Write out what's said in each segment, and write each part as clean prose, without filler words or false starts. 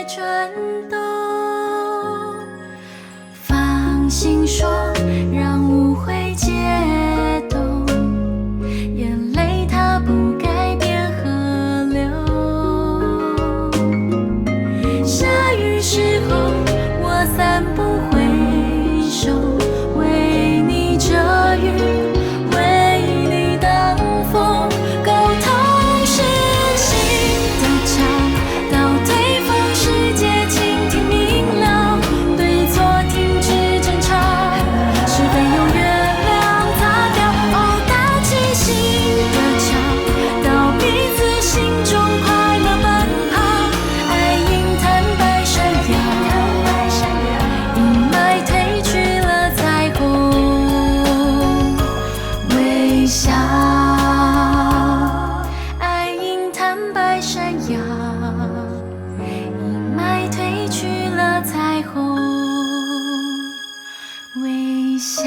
转动。放心说，让误会解冻，眼泪它不改变河流。下雨时候，我散步挥手，为你遮雨，为你挡风，沟通是心的桥，到对方世界倾听明了，对错停止争吵，是非用月亮擦掉，哦，搭起新的桥，到彼此心中快乐奔跑，爱因坦白闪耀，阴霾褪去了彩虹，微笑，爱因坦白闪耀，阴霾褪去了彩虹，微笑。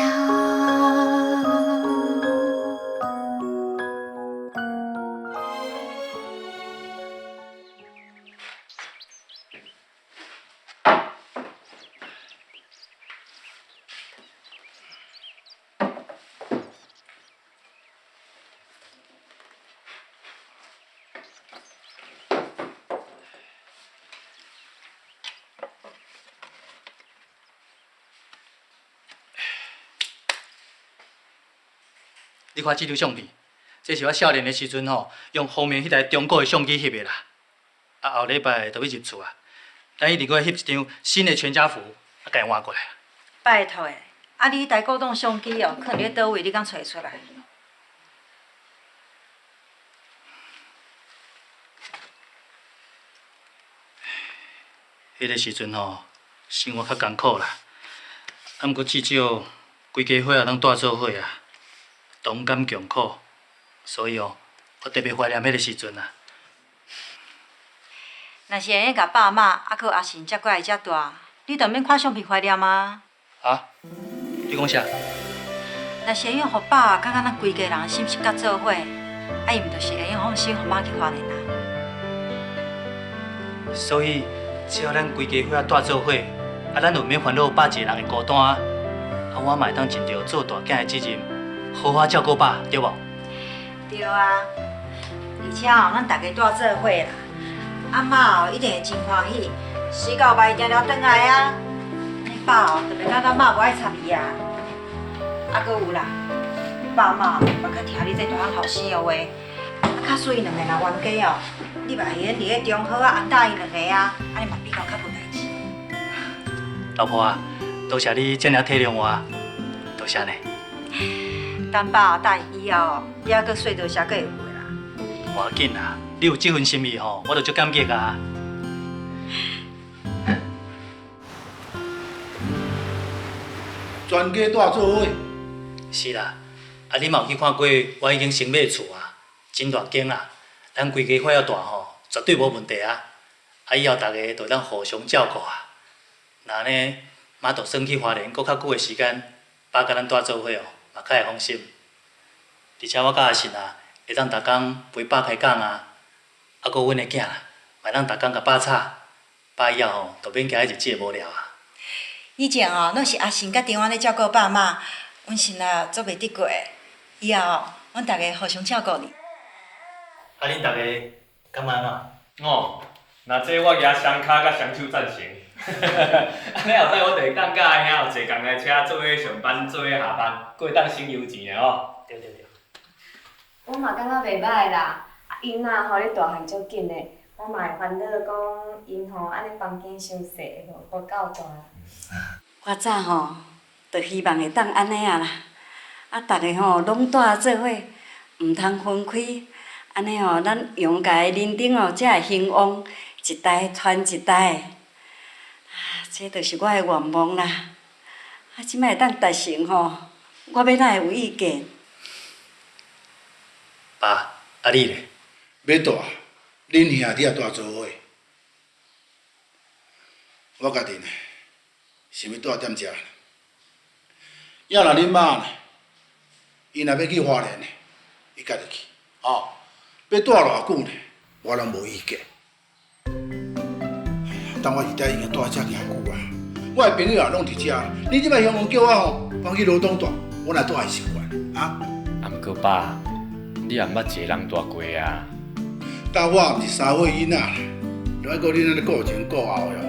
你看这张相片，这是我少年的时阵吼，用后面迄台中国的相机翕的啦。啊，后礼拜就要入厝啊，咱一定搁翕一张新的全家福，啊，甲伊换过来。拜托诶，啊你台古董相机哦，囥伫倒位？你敢找出来？迄个时阵吼，生活较艰苦啦，啊，毋过至少规家伙也通住做伙啊，同甘共苦，所以哦，我特别怀念迄个时阵啊。若是会甲爸妈啊，佮阿信接过来遮大，你就免看相片怀念啊。啊？你讲啥？若是会用互爸甲咱规家人心息甲做伙，啊伊毋就是会用放心互妈去花莲啊。所以只要咱规家伙住做伙，啊，咱就免烦恼爸一个人的孤单，啊，我嘛会当尽着做大囝的责任，好好照顾爸，对无？对啊，而且哦，咱大家住做伙啦，阿妈哦一定会真欢喜，死到白定了转来啊。你爸哦特别感觉妈无爱插伊啊。啊，搁有啦，爸妈嘛较听你这大汉后生的话，啊，较水两个人冤家哦，你嘛会伫咧中好啊安答应两个啊，安尼嘛比较较无代志。老婆啊，多谢你这样体谅我，多谢呢。等爸答应以后哦，你还搁说多谢，搁会有的啦。无要紧啦，你有这份心意吼，我就足感激啊。全家住做伙。是啦，啊，你嘛有去看过我已经新买的厝啊，真大间啊，咱规家伙要大吼，绝对无问题啊。啊，以后大家就当互相照顾啊。那安尼，妈就算去花莲，搁较久的时间，爸甲咱住做伙哦，嘛较会放心。而且我甲阿信啊，会当逐工陪爸开讲啊，啊，搁阮的囝啦，嘛当逐工甲爸吵，爸以后吼，就免惊伊日子会无聊啊。以前哦，拢是阿信甲丁安咧照顾爸妈，阮心啊做袂得过的。以后哦，阮大家互相照顾你。啊，恁逐个感觉安怎？哦，那这我举双脚甲双手赞成。安尼后摆我就会当甲阿兄坐共个车做伙上班，做伙下班，过会当省油钱的哦。对对对。我嘛感觉袂歹啦，啊因仔吼咧大汉足紧的，我嘛会烦恼讲因吼安尼房间伤细，无够大。我早吼，就希望会当安尼啊啦，啊，逐个吼拢住做伙，毋通分开，安尼吼，咱用家的人顶哦才会兴旺，一代传一代。啊，这就是我的愿望啦。啊，即摆会当达成吼，我要哪会有意见？爸，啊你咧？要大，恁兄弟也住做伙。我家己呢，想要住踮遮。要若恁妈呢，伊若要去花莲呢，伊家己去。哦，要住偌久呢，我拢无意见。当我伫遮已经住遮尔久啊，我的朋友也拢伫遮，你即摆向叫我吼，搬去罗东住，我哪住会习惯啊？啊，毋过爸，你也毋捌一个人住过啊。但我毋是三岁囡仔啦，就爱顾你安尼顾前顾后哟。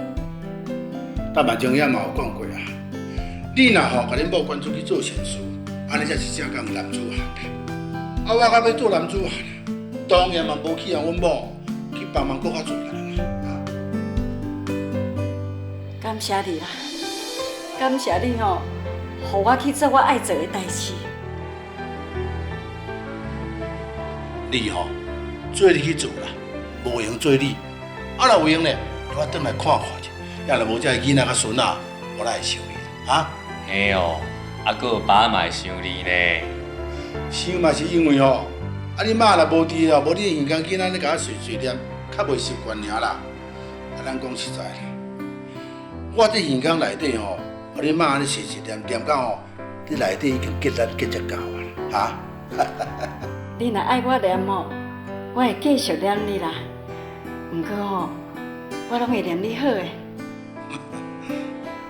但万情也嘛有讲过啊，你若吼甲恁某赶出去做善事，安尼才是正港男子汉。啊，我到要做男子汉，当然嘛无去让阮某去帮忙搁较侪人啊。感谢你啦，感谢你吼，互我去做我爱做的代志。你吼做你去做啦，无用做你。啊，若有用呢，我转来看看者。要若无遮囡仔甲孙仔，我哪会想你啦？啊？嘿哦，啊，搁有爸嘛会想你呢。想嘛是因为吼，啊你妈若无伫哦，无你耳根囡仔咧甲我碎碎念，较袂习惯尔啦。啊，咱讲实在啦，我伫耳根内底吼，互你妈安尼碎碎念念到吼，你内底已经结力结只够啊，哈。你若爱我念哦，我会继续念你啦。毋过吼，我拢会念你好诶。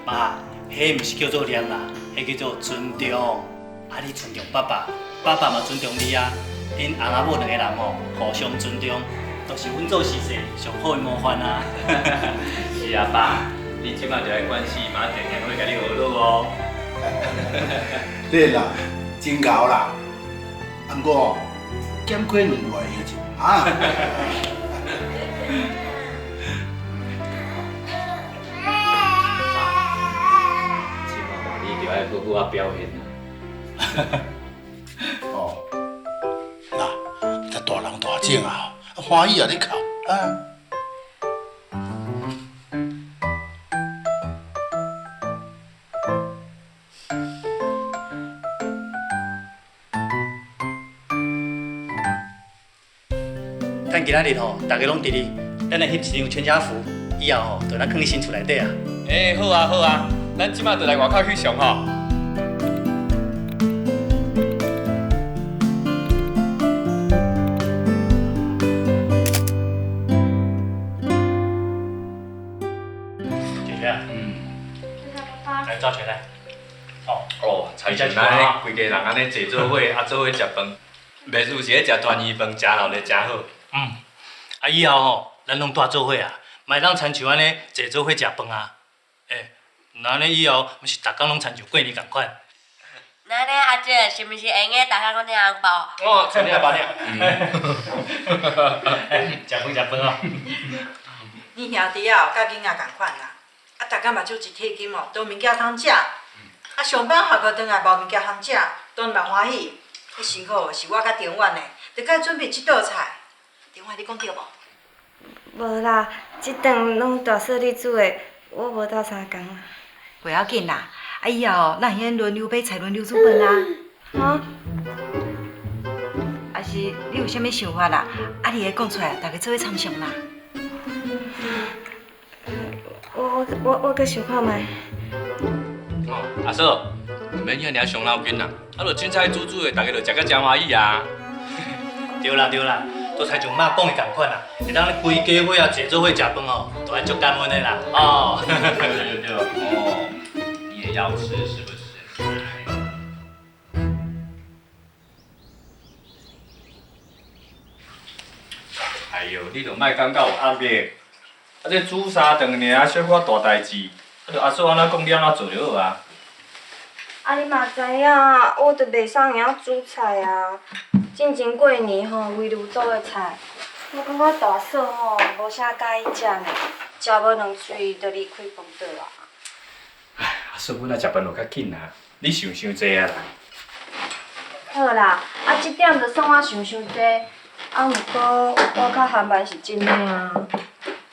爸，迄毋是叫做念啦，迄叫做尊重。啊，你尊重爸爸，爸爸嘛尊重你啊。恁翁仔某两个人吼，互相尊重，都是阮做事世上好的模范啊。是啊，爸，你即摆就爱关心，妈定定会甲你学落哦。对啦，真够啦。啊，毋过减亏两外样子啊。即摆嘛，你就爱好好啊表现啊。哦，嗱，这大人大种啊，欢喜啊，你哭啊。咱今仔日吼，大家拢伫哩，咱来翕一张全家福，以后吼，就咱放伫新厝内底啊。好啊好啊，咱即摆就来外口翕相吼。来抓起来。哦，菜像安尼，规家人安尼坐做伙，啊做伙食饭，袂输是咧食团圆饭，食闹热真好。啊以后吼，咱拢住做伙啊，莫当亲像安尼坐做伙食饭啊。那安尼以后，毋是逐工拢亲像过年共款。那呢，阿姐是毋是会用大家讲领红包？哦，存了包了。食饭哦。你兄弟啊，甲囡仔共款啦。啊，逐工目睭一体金哦，都物件通食。啊，上班下课转来无物件通食，当然欢喜。迄辛苦是我甲丁婉的，着甲准备即道菜。丁婉，你讲对无？无啦，即顿拢大嫂你煮的，我无斗相共啦。袂要紧啦，啊以后咱先轮流买菜，轮流煮饭啊。哈？啊是你有啥物想法啦？啊你会讲出来，大家做伙参详啦。我搁想看卖。哦，阿嫂，毋免遐尔伤脑筋啦，啊，就凊彩煮的，大家就食甲真欢喜啊。对啦，都亲像妈讲的共款啦，会当规家伙啊坐做伙食饭吼，都爱足感恩的啦。哦。对。哦，你也要吃是不是？哎呦，你就莫感觉有压力。啊，这煮三顿尔，小可大代志，啊，就阿嫂安怎讲，你安怎做就好啊。啊，你嘛知影，我着袂送会晓煮菜啊。进前过年吼，围炉煮的菜，我感觉大嫂吼无啥介意食呢，食无两嘴就离开饭桌啊。唉，阿嫂，阮来食饭就较紧啊，你想济啊啦。好啦，啊，即点着送我想济，啊，毋过我较寒慢是真诶啊。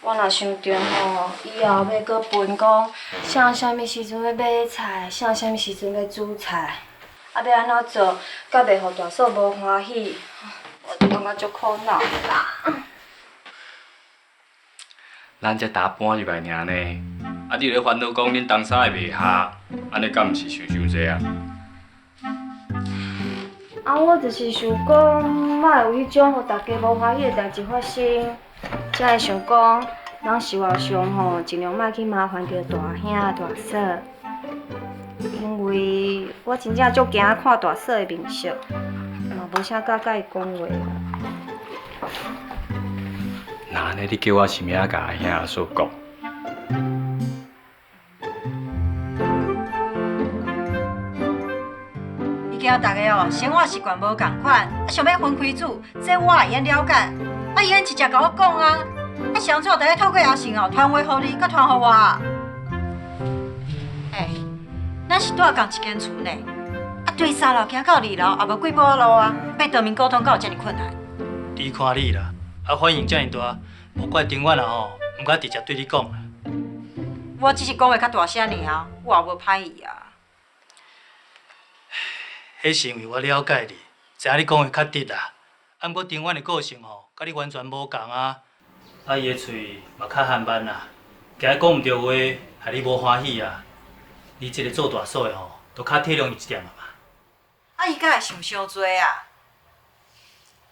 我若想着吼，以后要搁分讲，啥物时阵要买菜，啥物时阵要煮菜，啊，要安怎做，甲袂互大嫂无欢喜，我就感觉足苦恼的啦。咱才打搬入来尔呢，啊，你咧烦恼讲恁东嫂会袂合，安尼敢毋是想济啊？啊，我就是想讲，莫有迄种互大家无欢喜的代志发生，才会想讲，咱实话上吼，尽量莫去麻烦着大兄大嫂，因为我真正足惊看大嫂的面色，嘛无啥敢甲伊讲话啦。那安尼你叫我是名甲阿兄阿嫂讲。伊惊大家哦，生活习惯无共款，想要分开住，这我会用了解。伊用直接甲我讲啊，上早大家透过阿信哦，传话互你，甲传互我。咱是住共一间厝呢，对3楼行到2楼，也无几步路啊，要当面沟通，敢有遮尔困难？你看你啦，反应遮尔大，无怪丁婉啊吼，毋敢直接对你讲啦。我只是讲话较大声尔啊，我也无歹意啊。迄是因为我了解你，知影你讲话较直啦。毋过丁婉的个性吼，甲你完全无共啊。伊的喙嘛较含慢啦，惊讲毋着话，害你无欢喜啊。你这个做大嫂的吼，都较体谅伊一点啊嘛。伊敢会想伤多啊？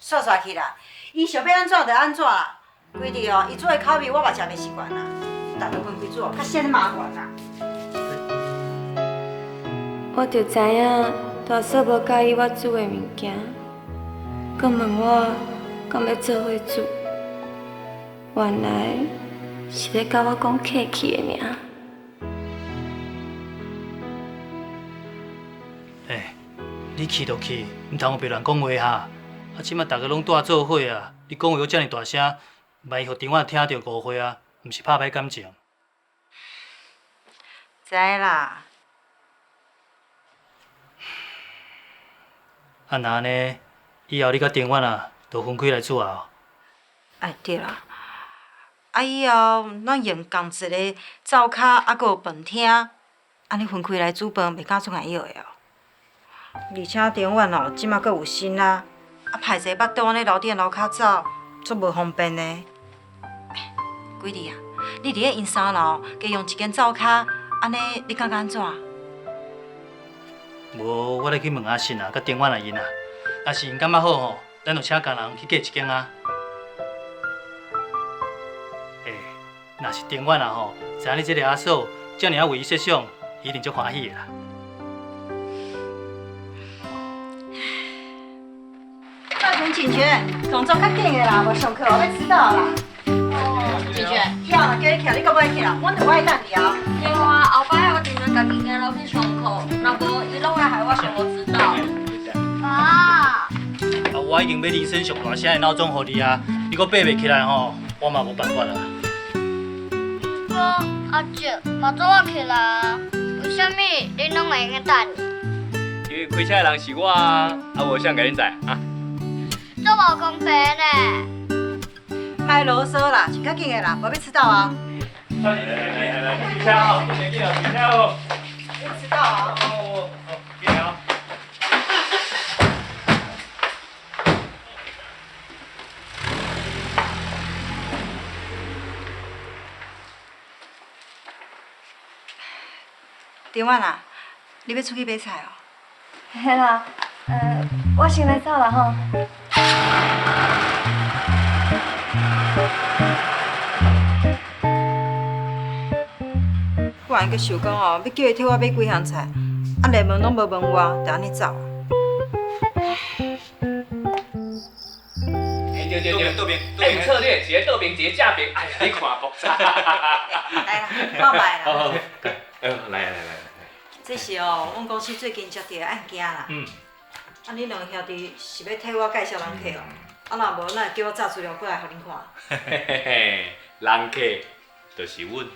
煞去啦，伊想要安怎就安怎啦。规日哦，伊做的口味我嘛食袂习惯啦，逐个分开做，较显麻烦啦。我就知影大嫂无介意我煮的物件，佮问我敢要做伙煮，原来是咧甲我讲客气的尔。你气就气，毋通别乱讲话哈。即摆大家拢住做伙啊，你讲话阁遮尔大声，万一互丁婉听到误会啊，毋是拍歹感情。知啦。那安尼，以后你甲丁婉啊，就分开来住啊。对啦。以后咱用共一个灶骹，阁有饭厅，安尼分开来煮饭，袂敢做安药的哦。而且丁婉哦，即马阁有心啦，歹势腹肚安尼楼顶楼骹走，足无方便呢。几日啊？你伫咧因3楼加用一间灶骹，安尼你感觉安怎？无，我来去问阿信啊，甲丁婉啊因啊。若是因感觉好吼，咱就请工人去隔一间啊。若是丁婉啊吼，知影你这个阿嫂遮尔为伊设想，一定足欢喜的啦。景泉，动作较紧的啦，无上课我要迟到啦。景泉，以后若叫你起来，你阁要起来，阮就爱等你哦。对啊，后摆我定定家己行路去上课，若无伊拢会害我上无迟到。爸，我已经要铃声上大声的闹钟互你啊，你阁爬袂起来吼，我嘛无办法啦。哥，阿姐，嘛做我起来啊？为什么恁拢会用等？因为开车的人是我啊，无谁甲恁载啊。这无公平呢！莫啰嗦啦，是较紧的啦，无要迟到啊。来，停车哦，停车哦。要迟到啊。给你哦。丁婉啊，你要出去买菜哦？嘿啦，我先来走啦吼。我安个想讲哦，要叫伊替我买几项菜，连问拢无问我，就安尼走。对，倒边策略，一个倒边，一个正边，哎呀，你看复杂。来啦，我来啦。好，来。这是哦，阮公司最近接到的案件啦。恁两兄弟是要替我介绍人客哦？若无，咱会叫我炸资料过来，互恁看。人客就是阮。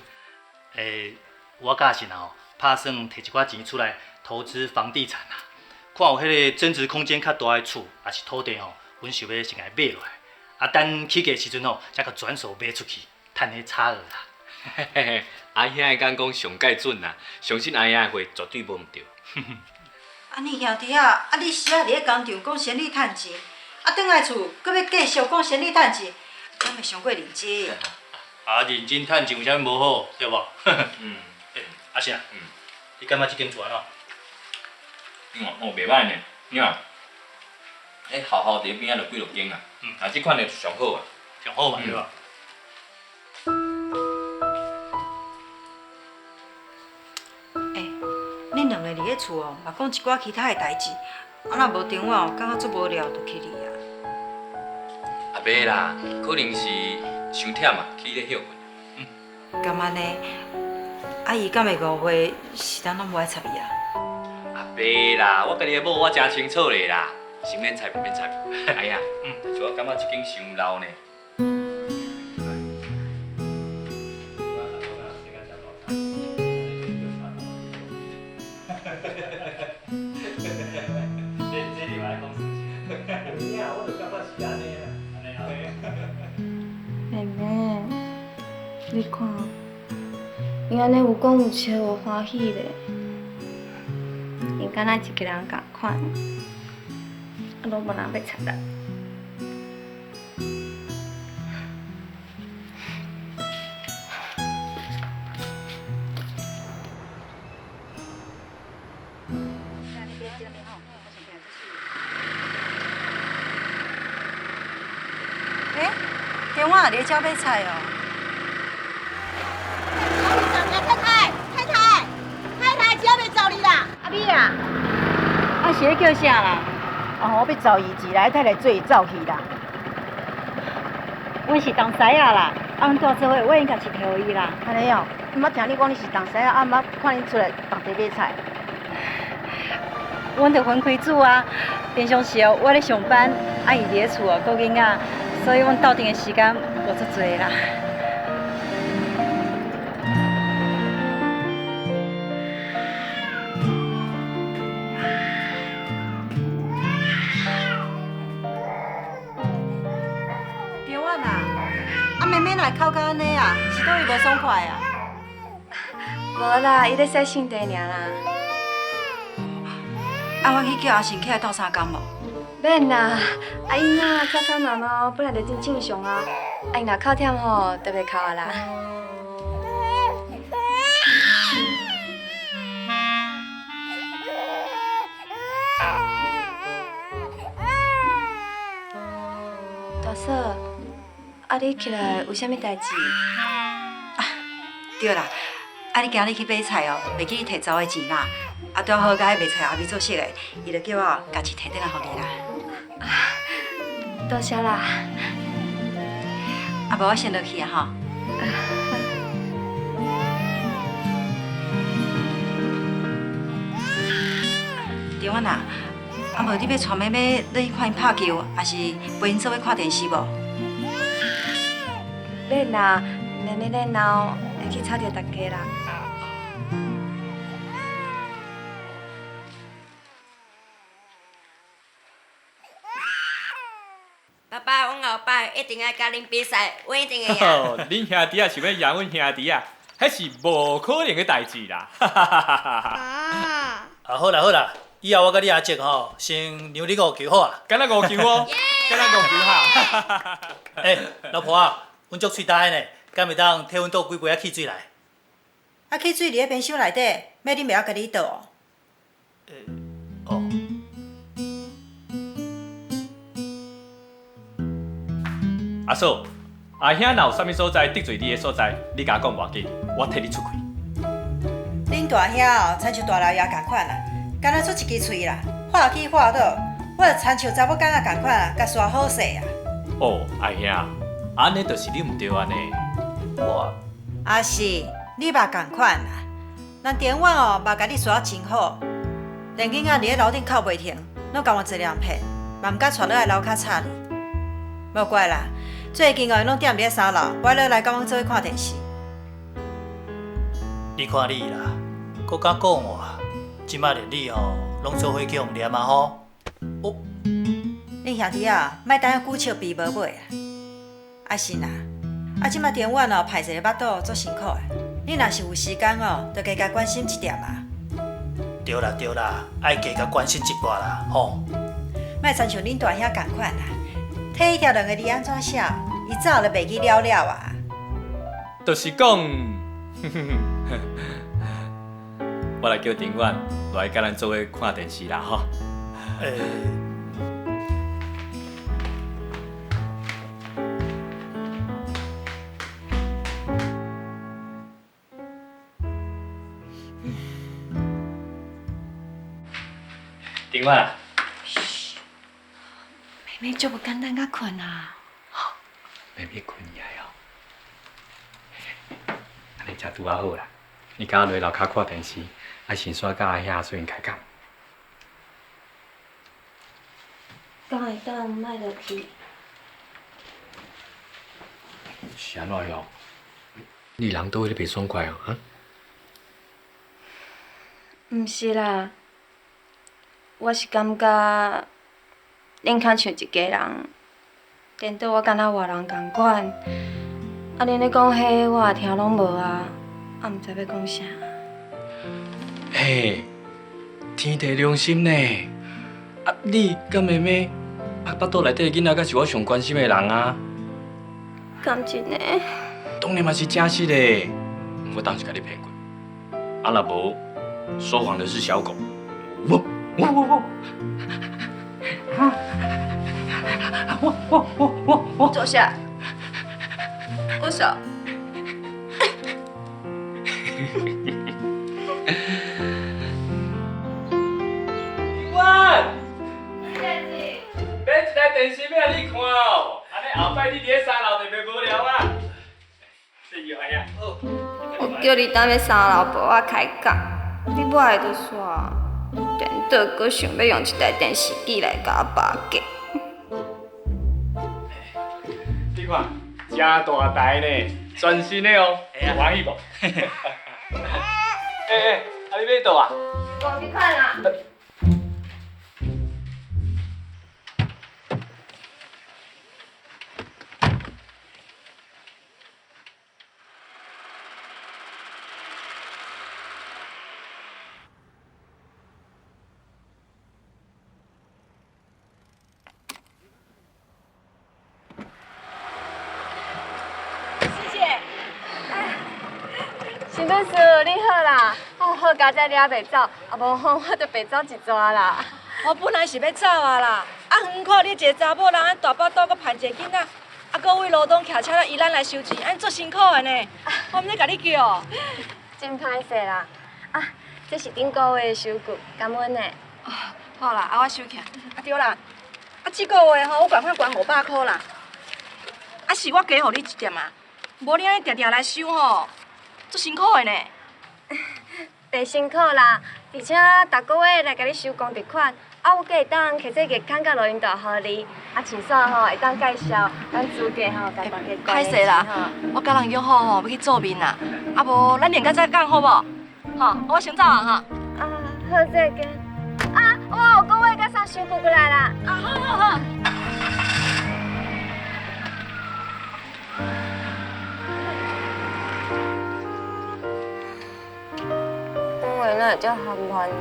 我甲是吼，打算摕一寡钱出来投资房地产啦。看有迄个增值空间较大的厝，也是土地吼，阮想要先来买落来。等起价时阵吼，才甲转手卖出去，趁迄差额啦。阿兄会讲上介准啦，相信阿兄的话绝对无毋对。安尼兄弟啊，你时啊伫咧工厂讲生理趁钱，转来厝搁要继续讲生理趁钱，敢会伤过认真？认真趁钱有啥物无好，对无？阿信啊，你感觉即间厝安怎？袂歹呢，你看，好好伫边仔就几落间啊，即款的上好啊。上好嘛，对吧？恁两个伫咧厝哦，嘛讲一寡其他的代志，啊若无电话哦，感觉足无聊，就去你啊。啊袂啦，可能是伤忝啊，去咧休困。干嘛呢？阿姨敢会误会是咱拢无爱插伊啊？啊袂啦，我家己的某我真清楚咧啦，是免猜免猜。哎呀，但是我感觉这间伤老呢。妹妹，你看，伊安尼有讲有笑有欢喜咧，因敢若一个人共款，啊，拢无人要插咱。哎，电话咧招买菜哦。太，只要袂找你啦。阿美啊，啊是咧叫啥啦？哦，我要走伊一来，太来做伊走去啦。阮是同师啊啦，啊，阮住做伙，我应该是替伊啦。安尼哦，毋捌听你讲你是同师啊，啊，毋捌看你出来同地买菜。阮着分开煮啊，平常时哦，我咧上班，啊伊伫咧厝哦，顾囡仔，所以阮斗阵的时间无足多啦。电话啦，啊妹妹来哭到安尼啊，是倒位无爽快啊？无啦，伊咧洗身地尔啦。啊，我去叫阿信起来斗相共无？免啦，啊伊若吵吵闹闹，本来就真正常啊。啊伊若哭忝吼，就袂哭啊啦。大嫂，啊你起来有啥物代志？对啦，啊你今日去买菜哦，袂记摕走的钱啦。啊，拄好甲迄卖菜阿妹做熟的，伊就叫我家己摕转来互你啦。多谢啦。啊，无我先落去啊吼。对我呐，啊无你要带妹妹落去看因拍球，还是陪因做伙看电视无？免啦，妹妹咧闹，会去吵着大家啦。爸爸，阮后摆一定要甲恁比赛，阮一定会赢。哦，恁兄弟啊想要赢阮兄弟啊，迄是无可能的代志啦！啊！啊，好啦好啦，以后我甲你阿叔吼，先让你5球好啊。敢若5球哦，敢若5球哈！老婆啊，阮足喙大的呢，敢袂当替阮倒几杯仔汽水来？啊，汽水伫咧冰箱内底，要恁袂晓甲你倒哦。哦。阿嫂，阿兄若有啥物所在得罪你的所在，你甲我讲无要紧，我替你出气。恁大兄哦，亲像大老爷共款啦，敢若出一支喙啦，话起话倒，我就亲像查某囡仔共款啦，甲耍好势啊。哦，阿兄，安尼就是你毋对安尼。我啊是，你嘛共款啦。人电话哦，嘛甲你耍真好，连囡仔伫咧楼顶哭袂停，拢共我一两片，嘛毋敢带落来楼骹吵你。无怪啦。最近哦，拢踮伫咧三楼，我落来甲阮做伙看电视。你看你啦，搁敢讲我，即摆连你吼，拢做伙叫人念啊吼。哦，恁兄弟啊，莫等下久笑鼻无尾啊！啊是啦，啊即摆电话哦，歹势咧巴肚，足辛苦的。你若是有时间哦，就加加关心一点啊。对啦对啦，爱加甲关心一寡啦，吼。莫亲像恁大兄共款啦。替迄条两个字安怎写？伊早就袂记了了啊！就是讲，我来叫庭院来甲咱做伙看电视啦吼。顶晚啊？妹妹就不简单甲困啊。妹妹困起来哦。安尼才拄啊好啦。你敢落楼骹看电视，啊先煞甲阿兄顺开讲。敢会当莫落去？是安怎样？你人倒位咧袂爽快哦，啊？毋是啦，我是感觉恁较像一家人，颠倒我敢若外人共款。啊，恁咧讲迄，我也听拢无啊，啊，毋知要讲啥。嘿，天地良心呢？啊，你甲妹妹，啊，腹肚内底囡仔，才是我上关心的人啊。敢真的？当然嘛是真实的，我当时甲你骗过。啊，若无，说谎的是小狗。我。坐下。我手。永安，买一台电视要你看哦，安尼后摆你伫咧三楼就袂无聊啊。是哟，哎呀，好。我叫你等要三楼陪我开讲，你买就煞，颠倒阁想要用一台电视机来甲我巴结。你看，真大台呢，全新的哦，有欢喜无？啊你要倒啊？我去看啦。新秘书，你好啦！好佳仔抓袂走，啊无吼我就白走一抓啦。我本来是要走啊啦，啊远看你一个查某人安大巴肚搁盼一个囡仔，啊搁为罗东骑车来宜兰来收钱，安足辛苦的呢。我毋免甲你叫。真歹势啦！啊，这是顶个月的收据，感恩呢。好啦，啊我收起。啊对啦，啊这个月吼我悬款500块啦，啊是我加互你一点啊，无你安尼定定来收吼，足辛苦的呢。袂辛苦啦，而且逐个月来甲你收公积款，啊我阁会当摕这月刊甲录音带互你，啊清爽吼会当介绍咱主家吼甲大家关歹势啦，我甲人约好吼要去做面啦，啊无咱另家再讲好无？吼，我先走啊哈。啊，好这个。啊，我后个月甲送收据过来啦。啊，好好好。讲话哪会遮含慢啊？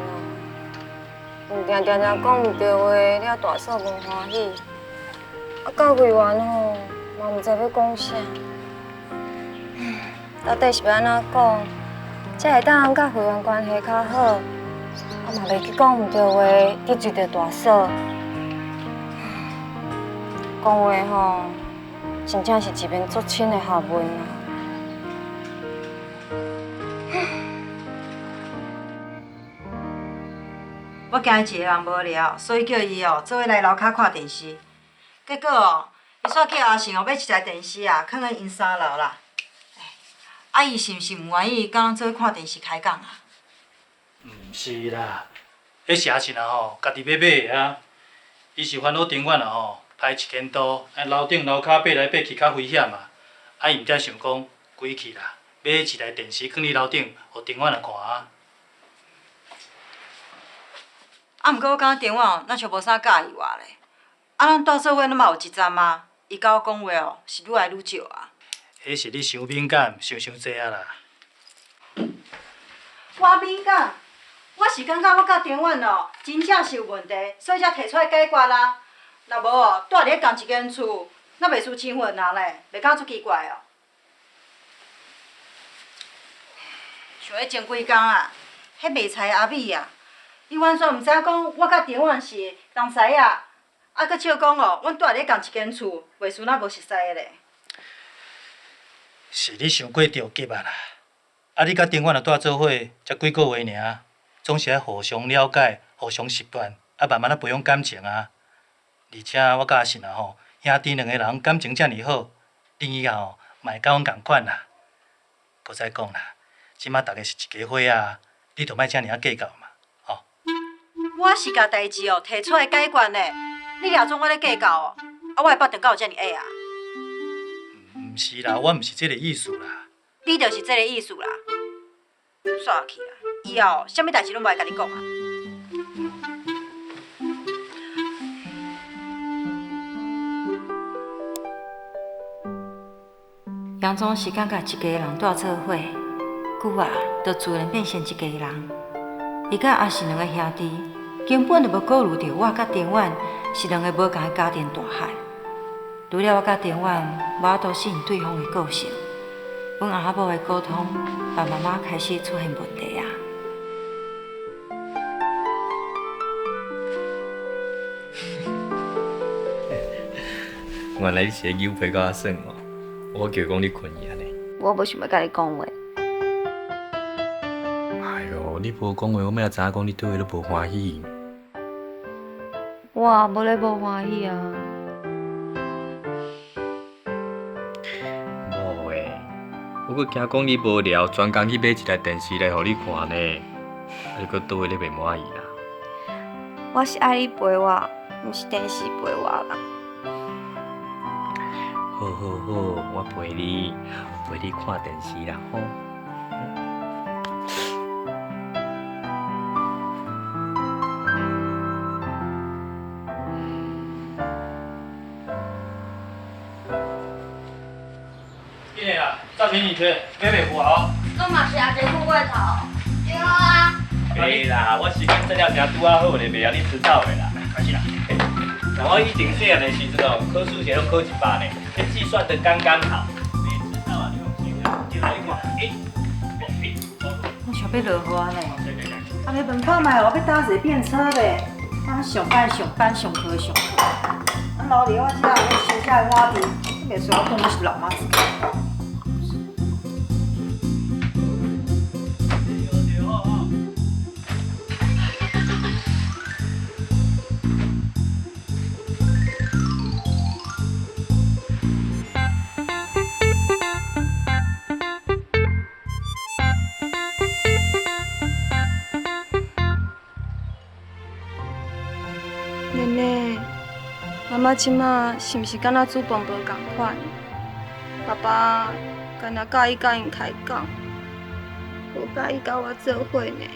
定定讲毋对话，了大嫂无欢喜。啊，到委员吼，嘛毋知要讲啥。到底是要安怎讲，才会当甲委员关系较好？啊嘛袂去讲毋对话，得罪着大嫂。讲话吼，真正是一面足深的学问啊。我惊伊一个人无聊，所以叫伊哦做伙来楼骹看电视。结果哦，伊煞叫阿成哦买一台电视啊，放在因三楼啦。啊，伊是毋是毋愿意甲咱做伙看电视开讲啊？毋是啦，迄是阿成啊吼，家己要买的啊。伊是烦恼庭院啊吼，歹一间多，楼顶楼骹爬来爬去较危险啊。啊，伊毋则想讲归去啦，买一台电视放伫楼顶，互庭院啊看啊。啊，毋过我感觉电话哦，咱像无啥介意我咧。啊，咱住做伙，咱嘛有一站啊。伊甲我讲话哦，是愈来愈少啊。迄是你伤敏感，想济啊啦。我敏感，我是感觉我甲电话哦，真正是有问题，所以才提出来解决啦。若无哦，住伫咧同一间厝，咱袂输亲份啊咧，袂感觉足奇怪哦。像迄前几工啊，迄卖菜阿美啊。伊完全毋知影讲我甲丁婉是同师啊，啊，搁笑讲哦，阮住咧同一间厝，袂输咱无熟悉的咧。是你想过着急啊啦！啊，你甲丁婉若住做伙才几个月尔，总是爱互相了解、互相习惯，慢慢培养感情啊。而且我甲阿信啊吼，兄弟两个人感情遮尔好，恁以后嘛会甲阮共款啦。搁再讲啦，即马大家是一家伙啊，你着莫遮尔计较嘛，吼。我是甲代志哦提出来解决呢，你俩总我咧计较哦，我会巴顿敢有遮尔矮啊？毋是啦，我毋是即个意思啦。你就是这个意思啦。煞去啦，以后啥物代志拢无爱甲你讲啊。杨总是感觉一家人住做伙，久啊，就自然变成一家人。伊甲阿信两个兄弟，根本就无顾虑到我甲丁婉是两个无共的家庭大汉。除了我甲丁婉无都适应对方的个性，阮阿某的沟通慢慢开始出现问题啊。原来你是会扭皮到遐耍哦，我叫讲你困去安尼。我无想要甲你讲话。哎哟，你无讲话，我哪知影讲你对我都无欢喜。我也无咧无欢喜啊。无诶，我阁惊讲你无聊，专工去买一台电视来互你看呢，你阁倒位咧袂满意啦。我是爱你陪我，毋是电视陪我啦。好好好，我陪你看电视啦吼。进来啦，照片你缺，买袂赴哦。我嘛是阿姐富过头。对啊。可以啦，我时间做了正拄啊好咧，袂晓你迟到的啦。开始啦。那我以前细汉的时阵哦，考数学都考100呢，计算得刚刚好。没迟到啊，你放心啦，进来看。我想要落雨呢。啊，你门口卖我要搭一便车呗。啊，上班上班，上课上课。啊，老李我遮要收下碗碟，你袂说我当我是老妈子。奶奶，妈妈即马是毋是敢若煮饭无共款？爸爸敢若介意甲因开讲，无介意甲我做伙呢。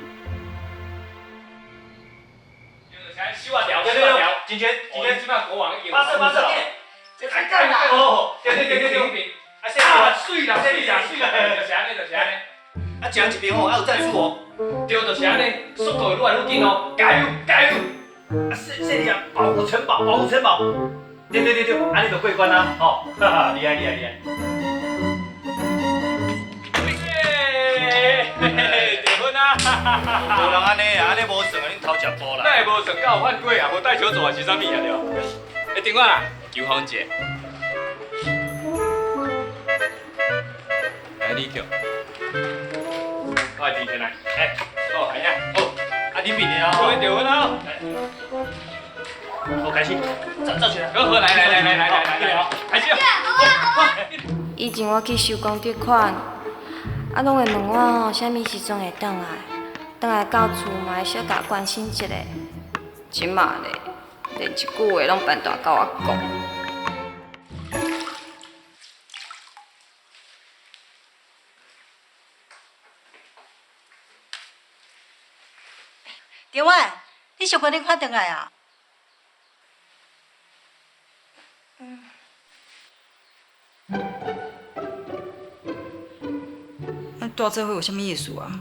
收啊条，对，金娟，即摆国王有。发射，这才干啦！哦，对，啊，水啦，就是安尼。啊，讲一遍吼，还有战术哦。对，就是安尼，速度愈来愈紧哦，加油！啊，谢你啊，保护城堡。对，安尼就过关啦，吼，哈哈，厉害。结婚啊！无人安尼啊，安尼无算啊，恁偷食补啦。那会无算，敢有犯规啊？无带球做是啥物啊？对。电话啦，求婚节。来，你叫。我提前来，好，系啊，好，啊，你面的啊，结婚啊！好，开始，走起来，好，来，开始。以前我去收公贷款，啊，拢会问我吼，啥物时阵会转来到厝嘛会小甲关心一下。即马咧，连一句话拢办大甲我讲。丁婉，你小可你快转来啊！住做伙有啥物意思啊？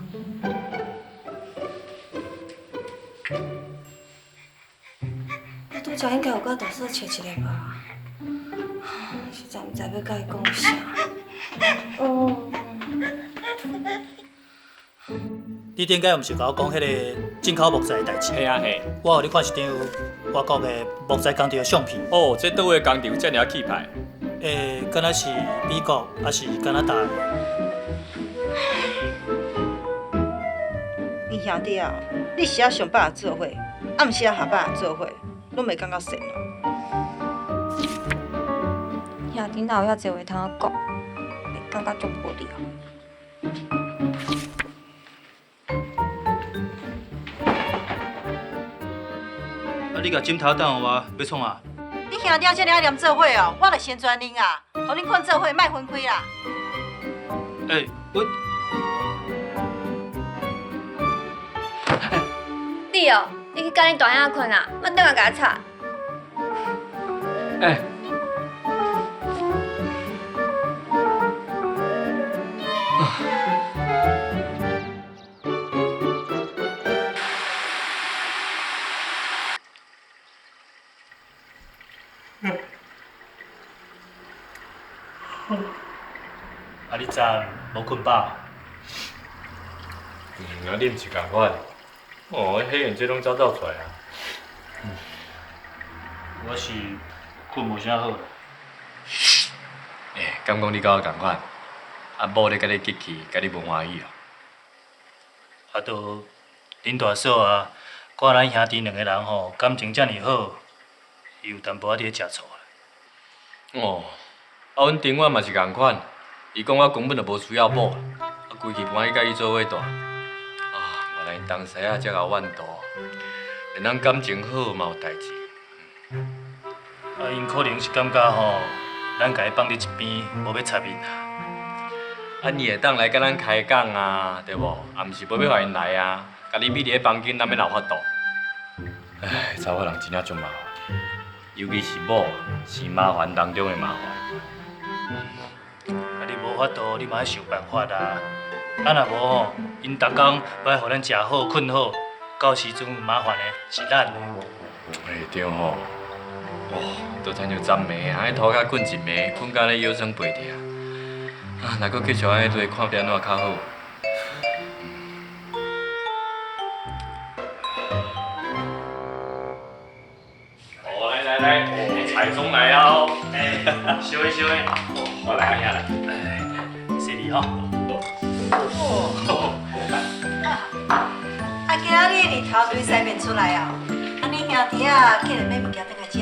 我拄则应该有甲大嫂找一个吧，实在毋知要甲伊讲啥。你顶摆毋是甲我讲迄个进口木材的代志？嘿啊嘿。我互你看一张外国的木材工厂的相片。哦，这倒位工厂遮尔气派？敢若是美国，还是加拿大的？你兄弟啊，你是要想办法做伙，暗时啊下班做伙，拢袂感觉闲哦。兄弟哪有遐济话通讲，会感觉足无聊。啊，你甲枕头等我，要创啊？你兄弟这么爱念做伙哦，我著先转恁啊，互恁困做伙，莫分开啦。我你哦，你去甲恁大兄困啊，莫等下甲我吵。啊，你昨无困饱？啊，你毋是共款？哦，迄样这拢走出来啊。我是困无啥好。敢讲你甲我共款？啊，某咧甲你激气，甲你无欢喜哦。啊，都恁大嫂啊，看咱兄弟两个人吼感情遮尔好，伊有淡薄仔伫咧食醋啦。哦，啊，阮丁婉嘛是共款，伊讲我根本就无需要某，啊，规气搬去甲伊做伙住。啊，原来因当时啊才够怨妒，连咱感情好嘛有代志。啊，因可能是感觉吼，咱家己放伫一边，无要插面啦。啊，你会当来甲咱开讲啊，对无？啊，毋是无要互因来啊，家己闭伫咧房间，哪要闹法度？唉，查某人真正足麻烦，尤其是某，是麻烦当中的麻烦。啊，你无法度，你嘛要想办法啦。啊，若无吼，因逐工要互咱食好、困好，到时阵麻烦的是咱。对吼，都亲像昨暝啊，迄涂骹滚一暝，困到咧腰酸背痛。啊，若阁继续安尼落，看变怎较好？哦，来，彩中来哦。小薇，我来看下来。谢你吼。啊，今仔日日头对西面出来哦，啊，恁兄弟啊，竟然买物件倒来食。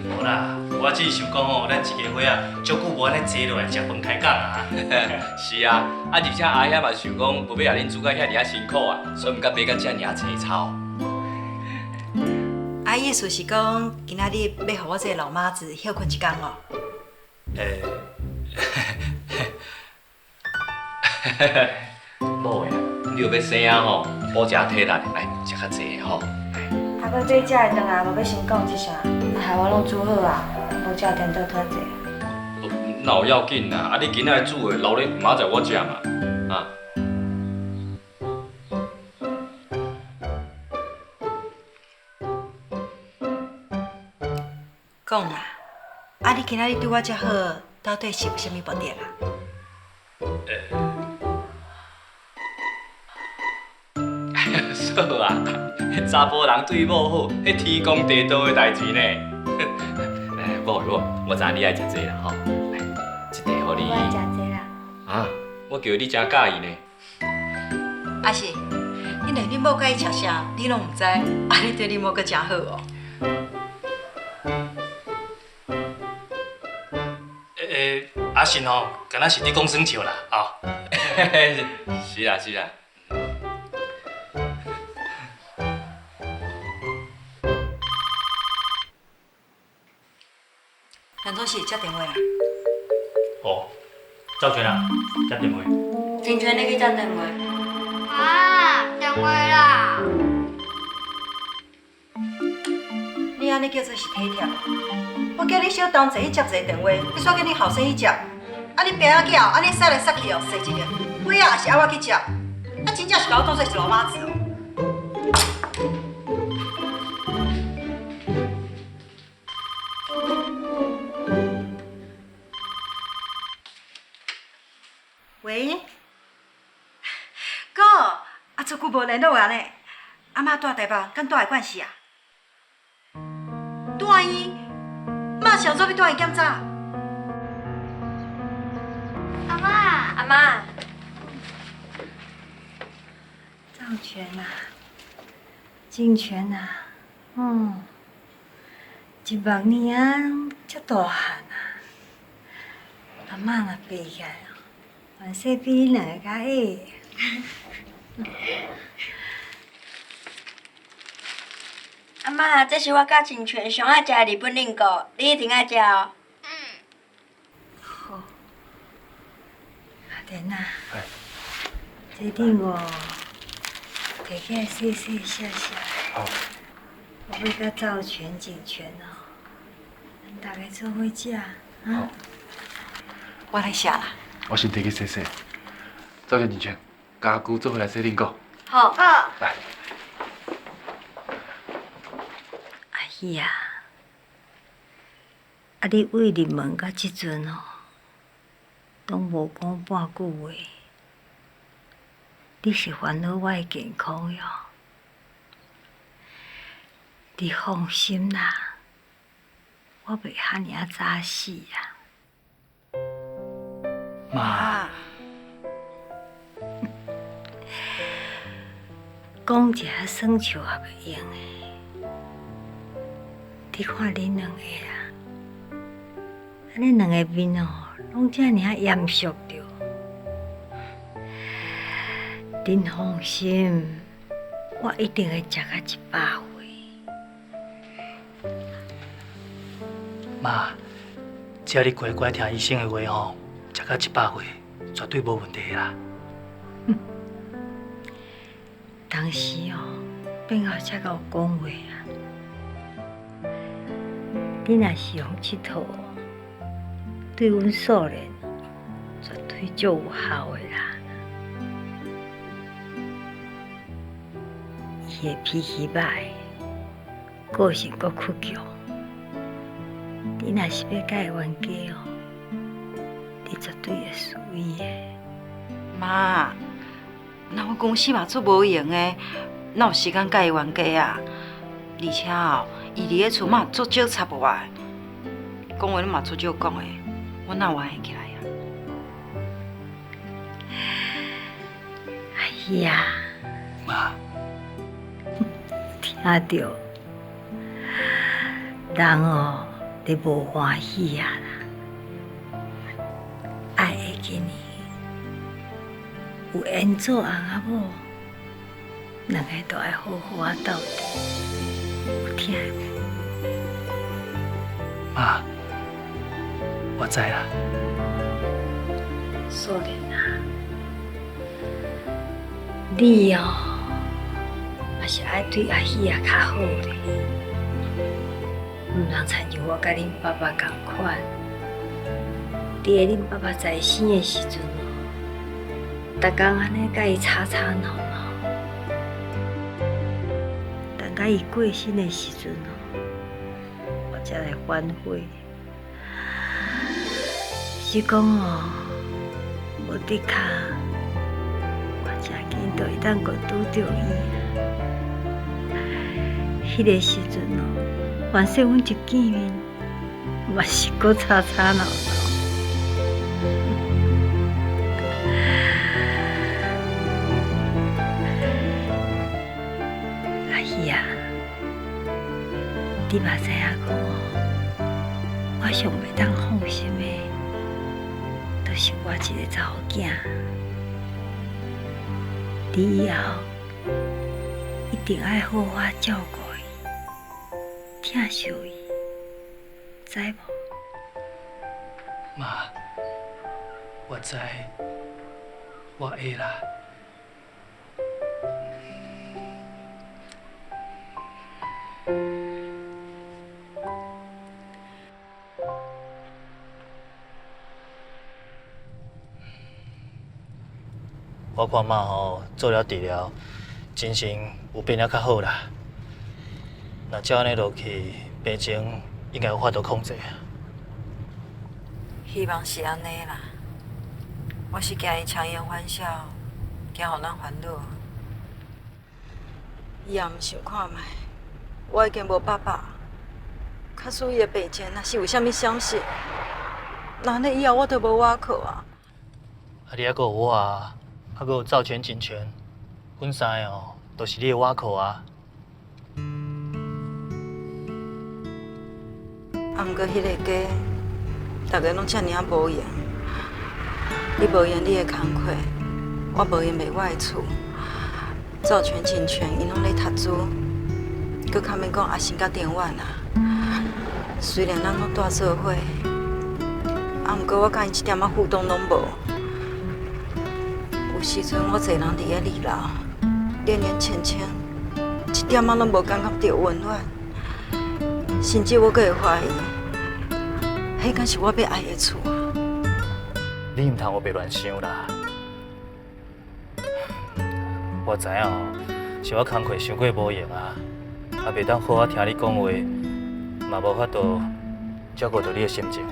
无啦，我只是想讲吼，咱一家伙啊，足久无安尼坐落来食饭开讲啊。是啊，啊而且阿兄嘛想讲，无要让恁煮甲遐尔辛苦啊，所以毋敢买甲遮尔济草。啊，意思是讲，今仔日要互我这个老妈子休困一工哦。无呀，你有要生啊吼，保持体力，来食较济吼。啊，要买食的顿啊，无要先讲一声，害我拢煮好啊，无食颠倒拖济。哪有要紧啊？啊，你今仔煮的留咧明仔载我食嘛，啊。讲啦，啊，你今仔日对我遮好，到底是有啥物目的啦？说啊，查甫人对某好，迄天公地道的代志呢。某，我知你爱食这啦吼，来，这块互你。我爱食这啦。啊，我叫你真介意呢。啊是，因为恁某甲伊吃啥，你拢毋知，啊，你对恁某阁真好哦。阿信吼，敢若是你讲耍笑啦，吼。是啦。梁总是接电话啦。哦，赵全啊，接电话。真全你去接电话。啊，电话啦！你安尼叫做是体贴？我叫你小同齐去接一个电话，你煞叫你后生去接。啊，你平仔囝安尼塞来塞去哦，塞一个，尾仔也是爱我去接，啊，真正是甲我当作是老妈子哦。喂，哥，啊，足久无联络啊呢？阿妈住台北，敢住的关系啊？住医，妈想做要住医检查。阿妈，阿妈，赵全啊，真全啊，一万年啊，遮大汉啊，阿嬷若爬起来哦，万岁比恁两个较矮。阿妈，这是我甲真全上爱食的日本冷糕，你一定爱食哦。好，阿莲啊，这顶哦，摕起来洗洗写写。好。我要甲赵全、景全哦，咱大家做伙食，好。我来写啦。我先摕去洗洗。赵全、景全，家姑做回来洗冷糕。好。好。来。阿姨啊，啊你为入门到即阵哦，拢无讲半句话，你是烦恼我的健康哟。你放心啦，我袂遐尔早死啊。妈，讲一下算笑也袂用的。你看恁两个啊，恁两个面哦，拢遮尔严肃着。恁放心，我一定会食到100岁。妈，只要你乖乖听医生的话吼，食到100岁，绝对无问题啦。当时哦，变后才甲我讲话啊。你若是用这套，对阮素莲绝对足有效的啦。伊的脾气歹，个性阁倔强。你若是要甲伊冤家哦，你绝对会输伊的。妈，那我公司嘛做无用的，哪有时间甲伊冤家啊？而且哦，伊伫咧厝嘛做少插话的，讲话你嘛做少讲的，我哪有安起来啊？阿姨啊，妈，听着，人哦，你无欢喜啊啦。爱会记呢，有缘做翁仔某，两个都爱好好啊斗阵，有听无？妈，我知啦。素莲啊，你哦，也是爱对阿喜也较好咧，毋通亲像我甲恁爸爸同款。伫个恁爸爸在生的时阵哦，逐工安尼甲伊吵吵闹闹，等甲伊过身的时阵哦，我才来反悔。是讲哦，无的确，我真紧就会当个拄着伊。迄个时阵哦，万岁，阮一见面，嘛是搁吵吵闹闹。阿姨啊，你嘛知影讲哦，我上袂当放心的，就是我一个查某囝。你以后一定爱好好照顾伊，疼惜伊，知无？妈，我知，我会啦。我看妈吼做了治疗，精神有变了较好啦。若照安尼落去，病情应该有法度控制。希望是安尼啦。我是惊伊强颜欢笑，惊互咱烦恼。伊也毋想看卖，我已经无爸爸。假使伊的病情若是有啥物消息，那以后我就无外靠啊。啊，你还阁有我啊，还阁有赵全、景全，阮三个哦，都是你的倚靠啊。毋过迄个家，大家拢遮尔啊无闲。你无闲你的工课，我无闲卖我的厝。赵全、金泉，因拢咧读书，佮较免讲阿星甲电婉啊。虽然咱拢住做伙，毋过我甲因一点仔互动拢无。有时阵我一个人伫咧二楼，连连清清，一点仔拢无感觉到温暖。甚至我阁会怀疑，迄敢是我要爱的厝啊！你毋通有白乱想啦。我知影吼，是我工课伤过无用啊，也袂当好好听你讲话，嘛无法度照顾到你的心情。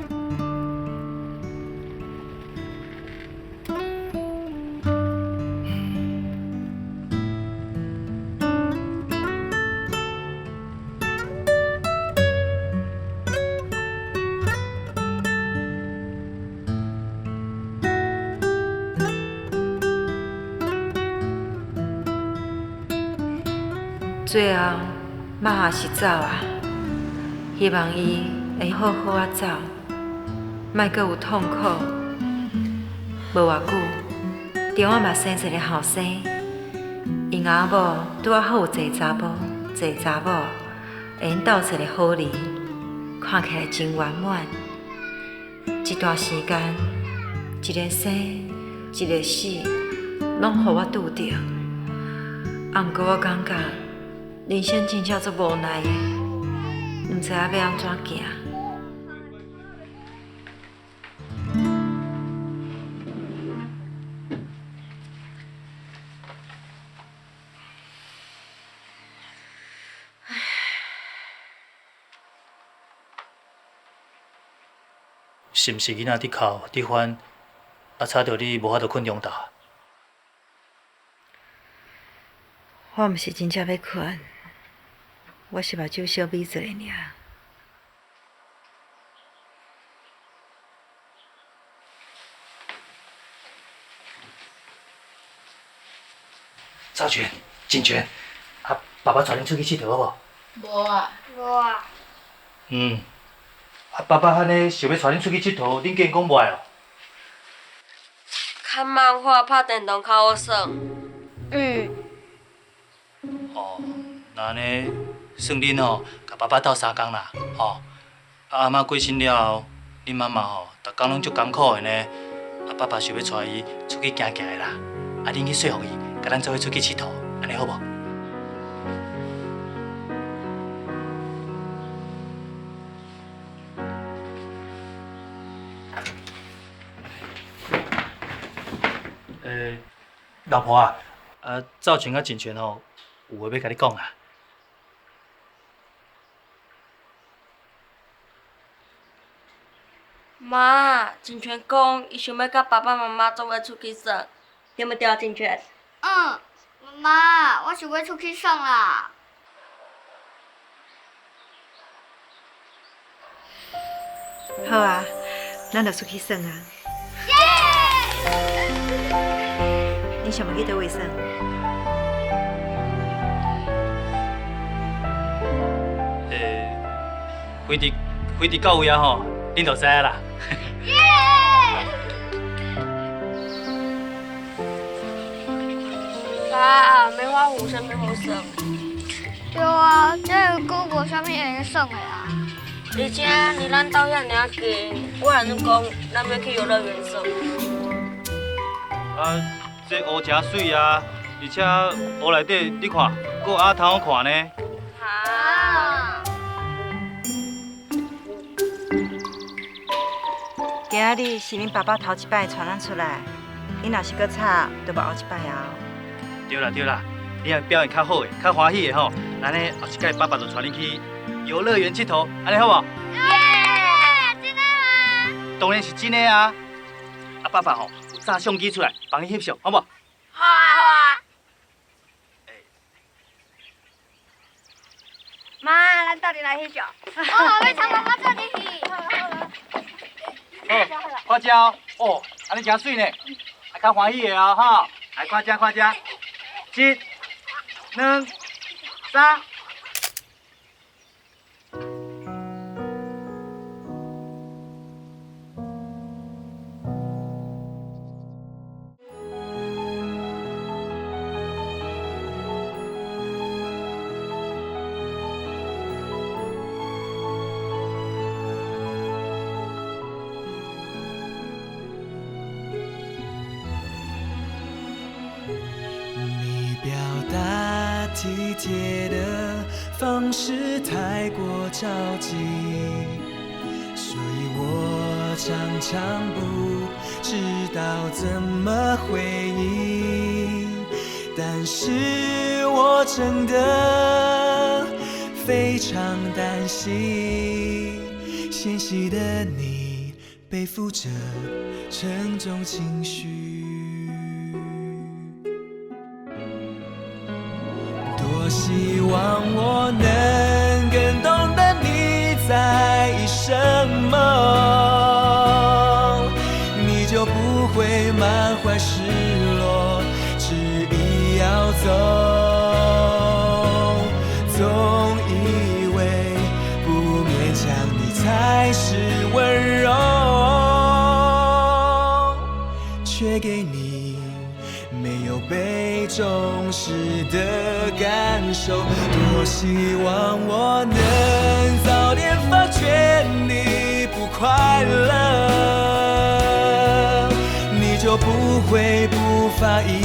最后，妈也是走啊，希望伊会好好啊走，莫阁有痛苦。无偌久，中我嘛生一个后生，因阿某拄啊好有一个查甫，一个查某，会用斗一个好年，看起来真圆满。一段时间，一个生，一个死，拢互我拄着。毋过我感觉。人生真正足无奈的，毋知影要安怎行。是毋是囡仔伫哭伫烦，啊吵到你无法度困中昼？我毋是真正要困。我是目睭小眯一下尔。赵全、金泉，啊，爸爸带恁出去佚佗好无？无啊。无啊。啊，爸爸安尼想要带恁出去佚佗，恁竟然讲袂哦？看漫画、拍电动较好耍。哦，那安尼。算恁吼，甲爸爸斗相共啦，吼。啊阿嬷过身了后，恁妈妈吼，逐工拢足艰苦的呢。啊爸爸想要带伊出去行行的啦，啊恁去说服伊，甲咱做伙出去佚佗，安尼好无？老婆啊，赵全甲金泉吼，有话要甲你讲啊。妈，金泉讲伊想要甲爸爸妈妈做伙出去耍，对不对，金泉？妈妈，我想要出去耍啦。好啊，咱就出去耍啊！你想要去倒位耍？飞伫到位啊吼，恁就知影啦。爸，梅花湖啥物好耍？对啊，这个哥无啥物会用耍的啊。而且离咱家遐尔近，我还能讲咱要去游乐园耍。啊，这湖真水啊，而且湖内底你看，阁有鸭头好看呢。啊！今仔日是恁爸爸头一摆带咱出来，恁若是搁吵，就无后一摆啊。对啦对啦，你若表现较好的、较欢喜的吼，咱呢后一届爸爸就带恁去游乐园佚佗，安尼好无？真的吗？当然是真的啊！啊，爸爸吼有炸相机出来帮你翕相，好无？好啊好啊。妈，咱到底来翕相？要参观我这里去。好，看遮哦，安尼真水呢，啊，较欢喜的哦，吼，来看遮看遮，1、2、3。体贴的方式太过着急，所以我常常不知道怎么回应。但是我真的非常担心，纤细的你背负着沉重情绪。多希望我能更懂得你在意什么，你就不会满怀失落，执意要走。总以为不勉强你才是温柔，却给你没有被重视的感受。多希望我能早点发觉你不快乐，你就不会不发一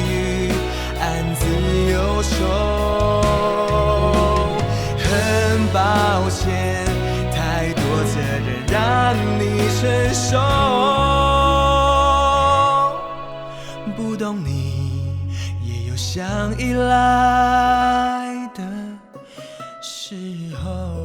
语，暗自忧愁。很抱歉，太多责任让你承受，不懂你也有想依赖的时候。